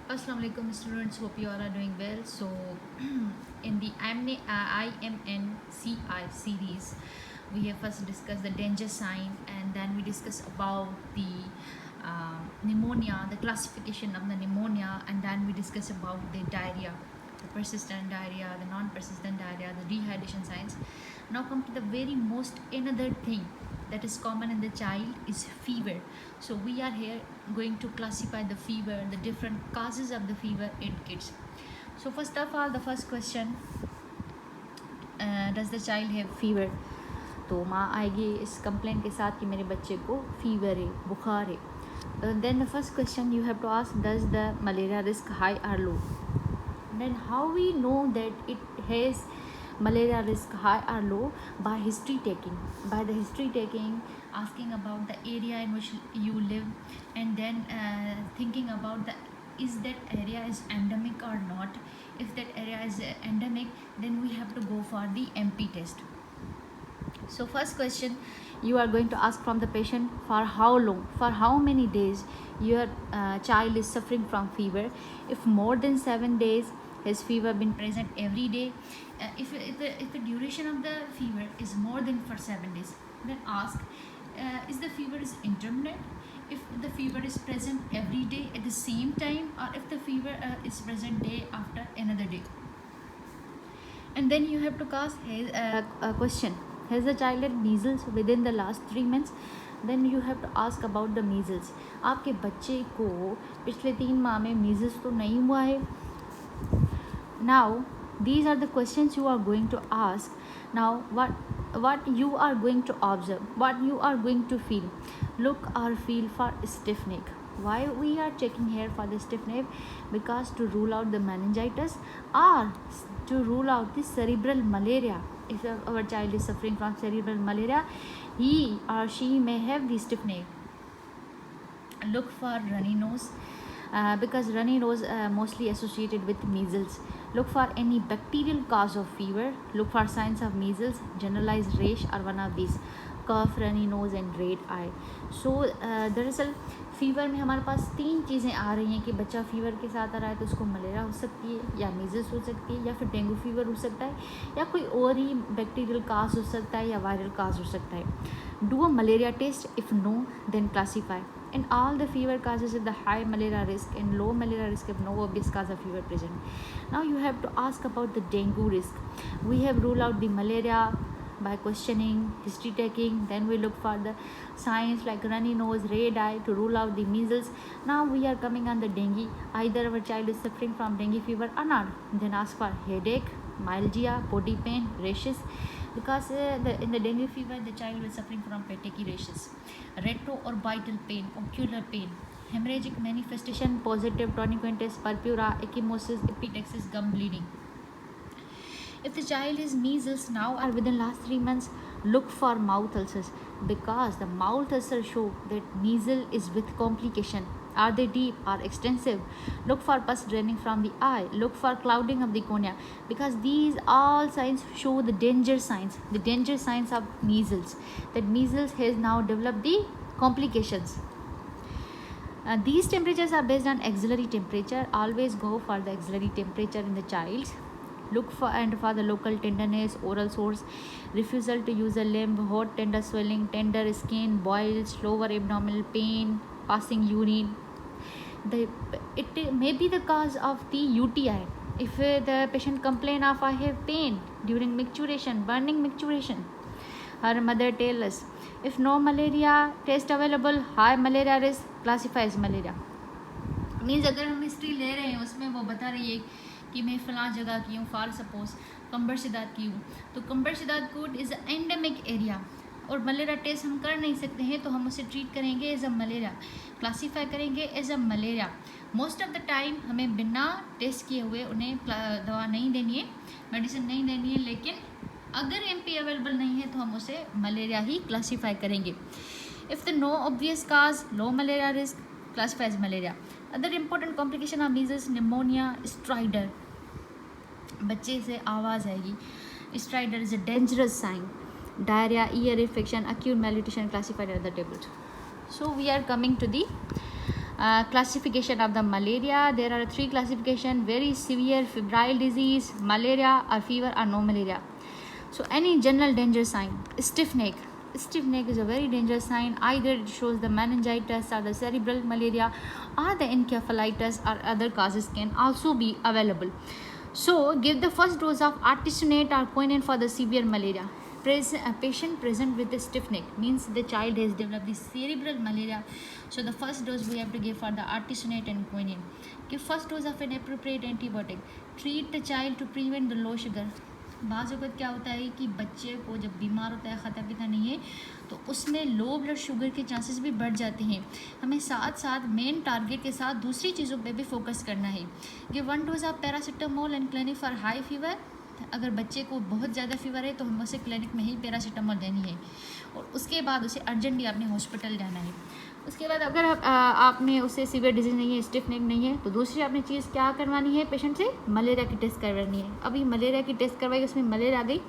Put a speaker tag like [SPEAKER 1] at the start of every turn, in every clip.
[SPEAKER 1] Assalamu alaikum students, hope you all are doing well. So in the IMNCI series, we have first discussed the danger sign, and then we discussed about the pneumonia, the classification of the pneumonia, and then we discussed about the diarrhea, the persistent diarrhea, the non-persistent diarrhea, the dehydration signs. Now come to the very most another thing that is common in the child is fever. So we are here going to classify the fever, the different causes of the fever in kids. So first of all, the first question, does the child have fever? तो माँ आएगी इस complaint के साथ कि मेरे बच्चे को फीवर है, बुखार है. Then the first question you have to ask, does the malaria risk high or low? Then how we know that it has malaria risk high or low? By history taking. By the history taking, asking about the area in which you live, and then thinking about the is that area is endemic or not. If that area is endemic, then we have to go for the MP test. So first question you are going to ask from the patient, for how long, for how many days your child is suffering from fever. If more than 7 days, has fever been present every day? If the duration of the fever is more than for 7 days, then ask, is the fever is intermittent? If the fever is present every day at the same time, or if the fever is present day after another day. And then you have to ask a question, has the child had measles within the last 3 months? Then you have to ask about the measles. आपके बच्चे को पिछले 3 माह में measles तो नहीं हुआ है? Now these are the questions you are going to ask. Now what you are going to observe, what you are going to feel, look or feel for stiff neck. Why we are checking here for the stiff neck? Because to rule out the meningitis or to rule out the cerebral malaria. If our child is suffering from cerebral malaria, he or she may have the stiff neck. Look for runny nose, because runny nose mostly associated with measles. Look for any bacterial cause of fever. Look for signs of measles, generalized rash or one of these, cough, runny nose and red eye. So दरअसल fever में हमारे पास 3 चीज़ें आ रही हैं कि बच्चा fever के साथ आ रहा है तो उसको मलेरिया हो सकती है, या मीजल्स हो सकती है, या फिर डेंगू फीवर हो सकता है, या कोई और ही बैक्टीरियल काज हो सकता है, या वायरल काज हो सकता है. Do a malaria test. If no, then classify. And all the fever causes at the high malaria risk and low malaria risk have no obvious cause of fever present. Now you have to ask about the dengue risk. We have ruled out the malaria by questioning, history taking. Then we look for the signs like runny nose, red eye to rule out the measles. Now we are coming on the dengue. Either our child is suffering from dengue fever or not. Then ask for headache, myalgia, body pain, rashes. Because in the dengue fever, the child is suffering from petechiae rashes, retro or vital pain, ocular pain, hemorrhagic manifestation, positive tonic-venous purpura, ecchymosis, epistaxis, gum bleeding. If the child is measles now or within last 3 months, look for mouth ulcers, because the mouth ulcers show that measles is with complication. Are they deep or extensive? Look for pus draining from the eye. Look for clouding of the cornea, because these all signs show the danger signs of measles, that measles has now developed the complications. These temperatures are based on axillary temperature. Always go for the axillary temperature in the child. Look for the local tenderness, oral sores, refusal to use a limb, hot tender swelling, tender skin, boils, lower abdominal pain, passing urine. It may be the cause of the UTI. If the patient complain of I have pain during micturition, burning micturition, her mother tell us. If no malaria test available, high malaria risk, classify as malaria. Means अगर हम history ले रहे हैं उसमें वो बता रही है कि मैं फ़लाँ जगह की हूँ, फॉर सपोज कंबर शिदात की हूँ, तो कंबर शिदात कोट इज़ एंडेमिक एरिया और मलेरिया टेस्ट हम कर नहीं सकते हैं, तो हम उसे ट्रीट करेंगे एज अ मलेरिया, क्लासीफाई करेंगे as a malaria. Most of the time हमें बिना टेस्ट किए हुए उन्हें दवा नहीं देनी है, मेडिसिन नहीं देनी है, लेकिन अगर MP अवेलेबल नहीं है तो हम उसे मलेरिया ही क्लासीफाई करेंगे. If the no obvious cause, low malaria risk, classify as malaria. Other important complication of measles, pneumonia, stridor. बच्चे से आवाज़ आएगी. Stridor is a dangerous sign. Diarrhea, ear infection, acute malnutrition classified at the tables. So we are coming to the Classification of the malaria. There are 3 classification: very severe febrile disease, malaria or fever, or no malaria. So any general danger sign: stiff neck. Stiff neck is a very dangerous sign. Either it shows the meningitis or the cerebral malaria, or the encephalitis or other causes can also be available. So give the first dose of artesunate or quinine for the severe malaria. A patient present with a stiff neck means the child has developed the cerebral malaria. So the first dose we have to give for the artesunate and quinine. Give first dose of an appropriate antibiotic. Treat the child to prevent the low sugar. बाज़ वक़्त क्या होता है कि बच्चे को जब बीमार होता है, खाता पीता नहीं है, तो उसमें लो ब्लड शुगर के चांसेस भी बढ़ जाते हैं. हमें साथ साथ मेन टारगेट के साथ दूसरी चीज़ों पे भी फोकस करना है. Give 1 dose of paracetamol and clinic for high fever. अगर बच्चे को बहुत ज़्यादा फीवर है तो हमें उसे क्लिनिक में ही पैरासीटामोल देनी है, और उसके बाद उसे अर्जेंटली अपने हॉस्पिटल जाना है. उसके बाद अगर आपने उसे सीवियर डिजीज़ नहीं है, स्टिफ नेक नहीं है, तो दूसरी आपने चीज़ क्या करवानी है, पेशेंट से मलेरिया की टेस्ट करवानी है. अभी मलेरिया की टेस्ट करवाई, उसमें मलेरिया आ गई,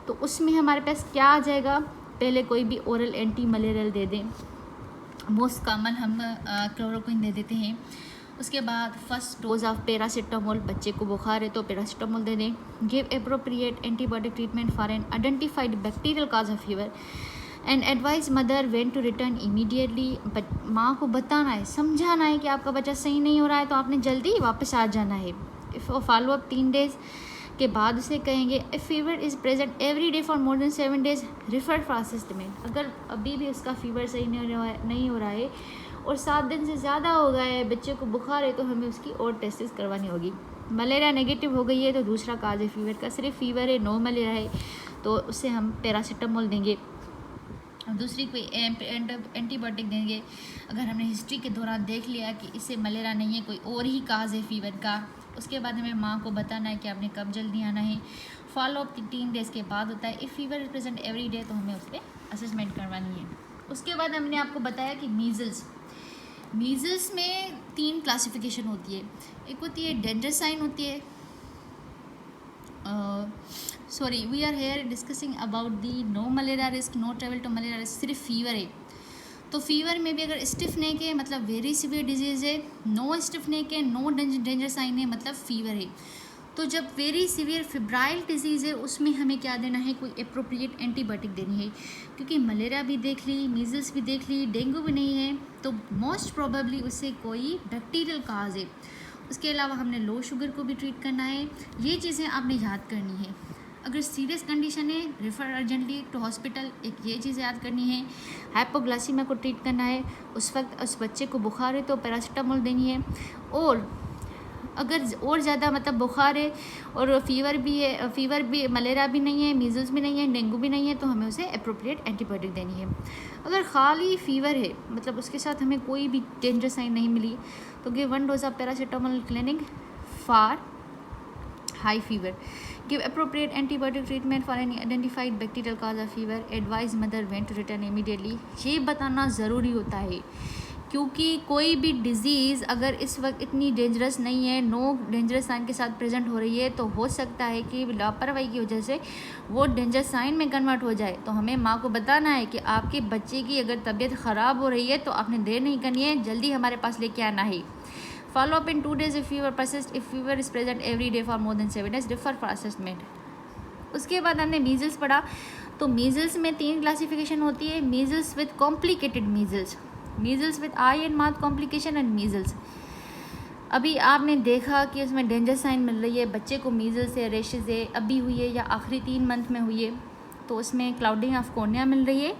[SPEAKER 1] तो उसमें हमारे पास क्या आ जाएगा, पहले कोई भी ओरल एंटी मलेरियल दे दें. मोस्ट कॉमन हम क्लोरोक्विन दे देते हैं. उसके बाद फर्स्ट डोज ऑफ पैरासीटामोल, बच्चे को बुखार है तो पैरासीटामोल दे दें. Give appropriate antibiotic treatment for an identified bacterial cause of fever and advise mother when to return immediately. माँ को बताना है, समझाना है कि आपका बच्चा सही नहीं हो रहा है तो आपने जल्दी वापस आ जाना है. इफ़ फॉलो अप 3 डेज़ के बाद उसे कहेंगे if fever is present every day for more than 7 days refer for assessment. अगर अभी भी उसका फीवर सही नहीं हो रहा है और 7 दिन से ज़्यादा हो गया है, बच्चे को बुखार है, तो हमें उसकी और टेस्ट करवानी होगी. मलेरिया नेगेटिव हो गई है तो दूसरा काज है फीवर का, सिर्फ फीवर है, नो मलेरिया है, तो उससे हम पैरासीटामोल देंगे. दूसरी कोई एंटीबायोटिक देंगे अगर हमने हिस्ट्री के दौरान देख लिया कि इससे मलेरिया नहीं है, कोई और ही काज है फीवर का. उसके बाद हमें माँ को बताना है कि आपने कब जल्दी आना है. फॉलो अप 3 डेज़ के बाद होता है. If fever is present every day तो हमें उस पर असेसमेंट करवानी है. उसके बाद हमने आपको बताया कि मीज़ल्स में 3 क्लासिफिकेशन होती है. एक होती है डेंजर साइन होती है. Sorry, we are here discussing about the no malaria risk, no travel to malaria risk. सिर्फ फीवर है, तो फीवर में भी अगर स्टिफ नेक है मतलब वेरी सीवियर डिजीज़ है, नो स्टिफ नेक है, नो डेंजर साइन है मतलब फीवर है. तो जब वेरी सीवियर फिब्राइल डिजीज़ है उसमें हमें क्या देना है, कोई अप्रोप्रिएट एंटीबायोटिक देनी है. क्योंकि मलेरिया भी देख ली, मीज़ल्स भी देख ली, डेंगू भी नहीं है, तो मोस्ट प्रोबेबली उससे कोई बैक्टीरियल काज है. उसके अलावा हमने लो शुगर को भी ट्रीट करना है. ये चीज़ें आपने याद करनी है. अगर सीरियस कंडीशन है रिफ़र अर्जेंटली टू हॉस्पिटल, एक ये चीज़ याद करनी है. हाइपोग्लाइसीमिया को ट्रीट करना है, उस वक्त उस बच्चे को बुखार है तो पैरासीटामोल देनी है. और अगर और ज़्यादा मतलब बुखार है और फीवर भी मलेरिया भी नहीं है, मीज़ल्स भी नहीं है, डेंगू भी नहीं है, तो हमें उसे अप्रोप्रिएट एंटीबायोटिक देनी है. अगर खाली फीवर है मतलब उसके साथ हमें कोई भी डेंजर साइन नहीं मिली, तो give 1 dose of paracetamol clinic for high fever. Give appropriate antibiotic treatment for any identified bacterial cause of fever. Advise mother when to return immediately. ये बताना ज़रूरी होता है क्योंकि कोई भी डिज़ीज़ अगर इस वक्त इतनी डेंजरस नहीं है, नो डेंजरस साइन के साथ प्रेजेंट हो रही है, तो हो सकता है कि लापरवाही की वजह से वो डेंजर साइन में कन्वर्ट हो जाए. तो हमें माँ को बताना है कि आपके बच्चे की अगर तबीयत ख़राब हो रही है तो आपने देर नहीं करनी है, जल्दी हमारे पास लेके आना है. Follow up in 2 days if fever persist. If fever is present every day for more than 7 days refer for assessment. उसके बाद हमने मीज़ल्स पढ़ा. तो मीज़ल्स में 3 क्लासिफिकेशन होती है. Measles with complicated measles with I and mouth complication and measles. अभी आपने देखा कि उसमें डेंजर साइन मिल रही है, बच्चे को मीज़ल्स है, रेशेज़ है, अभी हुई है या आखिरी 3 मंथ में हुई है, तो उसमें क्लाउडिंग ऑफ कॉर्निया मिल रही है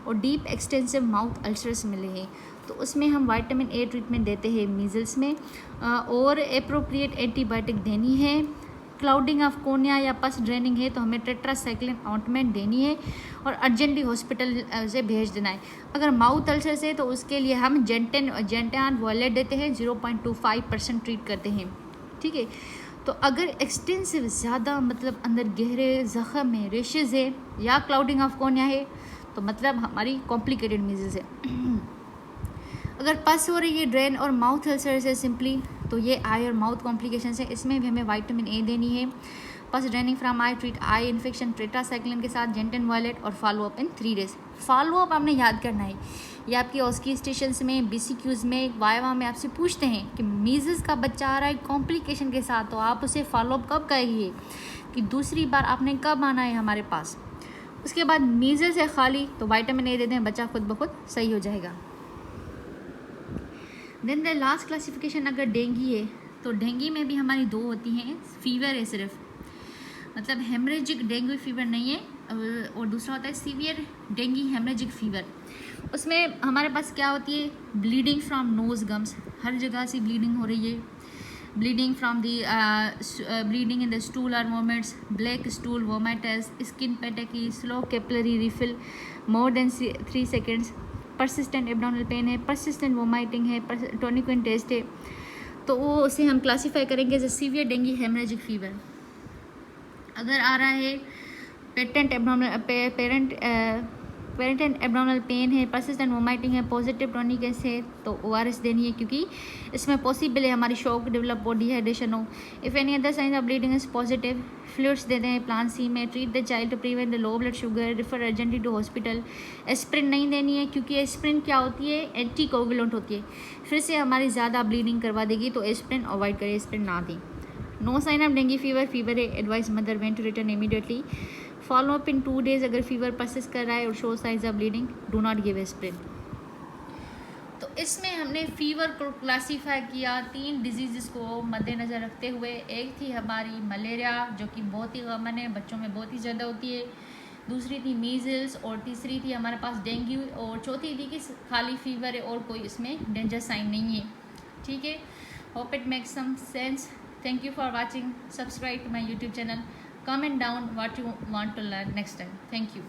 [SPEAKER 1] और डीप एक्सटेंसिव माउथ अल्सर्स मिले हैं. तो उसमें हम विटामिन ए ट्रीटमेंट देते हैं मीज़ल्स में, और एप्रोप्रिएट एंटीबायोटिक देनी है. क्लाउडिंग ऑफ कॉर्निया या पस ड्रेनिंग है तो हमें टेट्रासाइक्लिन ऑइंटमेंट देनी है और अर्जेंटली हॉस्पिटल से भेज देना है. अगर माउथ अल्सर से तो उसके लिए हम जेंटान वॉलेट देते हैं, 0.25% ट्रीट करते हैं. ठीक है. तो अगर एक्सटेंसिव ज़्यादा मतलब अंदर गहरे ज़ख़म है, रेशेज़ है या क्लाउडिंग ऑफ कॉर्निया है तो मतलब हमारी कॉम्प्लिकेटेड मीज़ल्स है. अगर पस हो रही है ड्रेन और माउथ अल्सर से सिंपली, तो ये आई और माउथ कॉम्प्लिकेशन है, इसमें भी हमें विटामिन ए देनी है. पस draining from I treat eye infection tetracycline के साथ जेंटन वॉलेट और फॉलो अप इन 3 डेज़. फॉलो अप आपने याद करना है या आपके ऑस्की स्टेशंस में, BCQs में, वाइवा में आपसे पूछते हैं कि मीज़ल्स का बच्चा आ रहा है कॉम्प्लिकेशन के साथ, तो आप उसे फॉलोअप कब करिए कि दूसरी बार आपने कब आना है हमारे पास। उसके बाद मीज़ल्स है खाली तो विटामिन ए दे दें, बच्चा खुद ब खुद सही हो जाएगा। देन द लास्ट क्लासिफिकेशन अगर डेंगी है तो डेंगी में भी हमारी 2 होती हैं। फीवर है सिर्फ, मतलब हेमरेजिक डेंगू फीवर नहीं है, और दूसरा होता है सीवियर डेंगी हेमरेजिक फीवर। उसमें हमारे पास क्या होती है, ब्लीडिंग फ्रॉम नोज गम्स, हर जगह से ब्लीडिंग हो रही है, bleeding from the bleeding in the stool और vomits, black stool vomits, skin petechiae, slow capillary refill more than 3 seconds, persistent abdominal pain है, परसिस्टेंट वोमाइटिंग है, टोनिक्विन टेस्ट है, तो वो उसे हम क्लासीफाई करेंगे as severe dengue hemorrhagic fever. अगर आ रहा है पेरेंट एब्डोमिनल पेन है, परसिस्टेंट वोमाइटिंग है, पॉजिटिव टॉनिकस है, तो ORS देनी है क्योंकि इसमें पॉसिबल है हमारी शॉक डेवलप हो, डिहाइड्रेशन हो। If any other signs of bleeding is positive, fluids दे दें प्लान सी में, treat the child to prevent the low blood sugar, refer urgently to hospital. Aspirin नहीं देनी है क्योंकि एस्प्रिन क्या होती है, एंटी कोगुलेंट होती है, फिर से हमारी ज़्यादा ब्लीडिंग करवा देगी, तो एस्प्रिन अवॉइड करें, एस्प्रिन ना दें। No sign of dengue fever है, advise mother when to return immediately, follow up in 2 days। अगर फीवर परसिस्ट कर रहा है और show signs of bleeding, do not give aspirin. तो इसमें हमने फीवर को क्लासीफाई किया 3 डिजीज़ को मद्देनज़र रखते हुए। एक थी हमारी मलेरिया जो कि बहुत ही कॉमन है, बच्चों में बहुत ही ज़्यादा होती है, दूसरी थी मीज़ल्स, और तीसरी थी हमारे पास डेंगू, और चौथी थी कि खाली फीवर है और कोई इसमें डेंजर साइन नहीं है। ठीक है, hope it makes some sense. Thank you for watching. Subscribe to my YouTube channel. Comment down what you want to learn next time. Thank you.